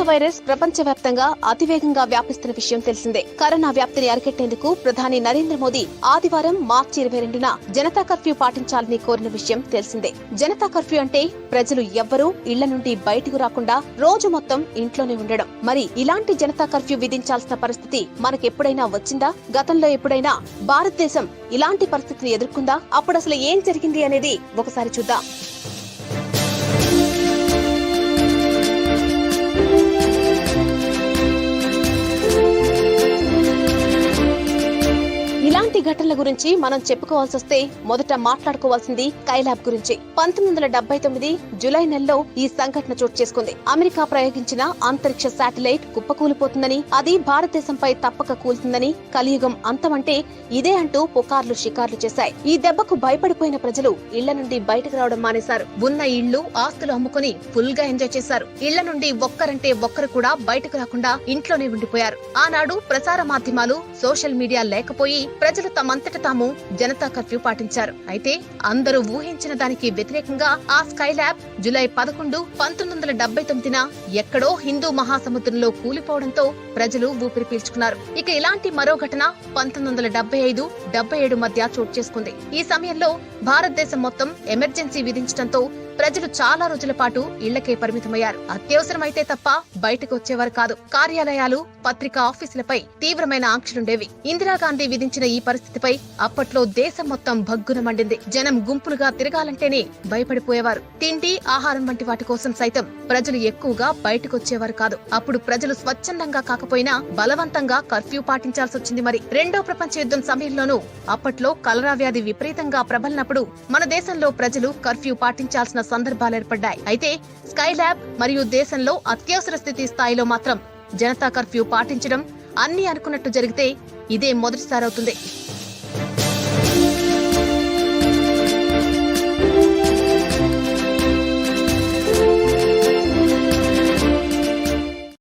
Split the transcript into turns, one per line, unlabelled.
Virus ప్రపంచవ్యాప్తంగా అతివేగంగా వ్యాపిస్తున్న విషయం తెలిసిందే. కరోనా వ్యాప్తిని అరికట్టేందుకు ప్రధాని నరేంద్ర మోదీ ఆదివారం మార్చి 22న జనతా కర్ఫ్యూ పాటించాలని కోరిన విషయం తెలిసిందే. జనతా కర్ఫ్యూ అంటే ప్రజలు ఎవ్వరూ ఇళ్ల నుండి బయటకు రాకుండా రోజు మొత్తం ఇంట్లోనే ఉండడం. మరి ఇలాంటి జనతా కర్ఫ్యూ విధించాల్సిన పరిస్థితి మనకెప్పుడైనా వచ్చిందా? గతంలో ఎప్పుడైనా భారతదేశం ఇలాంటి పరిస్థితిని ఎదుర్కొందా? అప్పుడు అసలు ఏం జరిగింది అనేది ఒకసారి చూద్దాం. ఇలాంటి ఘటనల గురించి మనం చెప్పుకోవాల్సి వస్తే మొదట మాట్లాడుకోవాల్సింది స్కైలాబ్ గురించి. 1979 జూలై నెలలో ఈ సంఘటన చోటు చేసుకుంది. అమెరికా ప్రయోగించిన అంతరిక్ష శాటిలైట్ కుప్పకూలిపోతుందని, అది భారతదేశంపై తప్పక కూలుతుందని, కలియుగం అంతమంటే ఇదే అంటూ పుకార్లు షికార్లు చేశాయి. ఈ దెబ్బకు భయపడిపోయిన ప్రజలు ఇళ్ల నుండి బయటకు రావడం మానేశారు. ఉన్న ఇళ్లు ఆస్తులు అమ్ముకుని ఫుల్ గా ఎంజాయ్ చేశారు. ఇళ్ల నుండి ఒక్కరంటే ఒక్కరు కూడా బయటకు రాకుండా ఇంట్లోనే ఉండిపోయారు. ఆనాడు ప్రసార మాధ్యమాలు, సోషల్ మీడియా లేకపోయి ప్రజలు తమంతట తాము జనతా కర్ఫ్యూ పాటించారు. అయితే అందరూ ఊహించిన దానికి వ్యతిరేకంగా ఆ స్కైలాబ్ జూలై 11, 1979న ఎక్కడో హిందూ మహాసముద్రంలో కూలిపోవడంతో ప్రజలు ఊపిరి పీల్చుకున్నారు. ఇక ఇలాంటి మరో ఘటన 1975, 77 మధ్య చోటు చేసుకుంది. ఈ సమయంలో భారతదేశం మొత్తం ఎమర్జెన్సీ విధించడంతో ప్రజలు చాలా రోజుల పాటు ఇళ్లకే పరిమితమయ్యారు. అత్యవసరమైతే తప్ప బయటకు వచ్చేవారు కాదు. కార్యాలయాలు, పత్రికా ఆఫీసులపై తీవ్రమైన ఆంక్షలుండేవి. ఇందిరాగాంధీ విధించిన ఈ పరిస్థితిపై అప్పట్లో దేశం మొత్తం భగ్గున మండింది. జనం గుంపులుగా తిరగాలంటేనే భయపడిపోయేవారు. తిండి, ఆహారం వంటి వాటి కోసం సైతం ప్రజలు ఎక్కువగా బయటకొచ్చేవారు కాదు. అప్పుడు ప్రజలు స్వచ్ఛందంగా కాకపోయినా బలవంతంగా కర్ఫ్యూ పాటించాల్సి వచ్చింది. మరి రెండో ప్రపంచ యుద్ధం సమయంలోనూ అప్పట్లో కలరా వ్యాధి విపరీతంగా ప్రబలినప్పుడు మన దేశంలో ప్రజలు కర్ఫ్యూ పాటించాల్సిన సందర్భాలు ఏర్పడ్డాయి. అయితే స్కైలాబ్ మరియు దేశంలో అత్యవసర స్థితి స్థాయిలో మాత్రం జనతా కర్ఫ్యూ పాటించడం అన్ని అనుకున్నట్టు జరిగితే ఇదే మొదటిసారవుతుంది.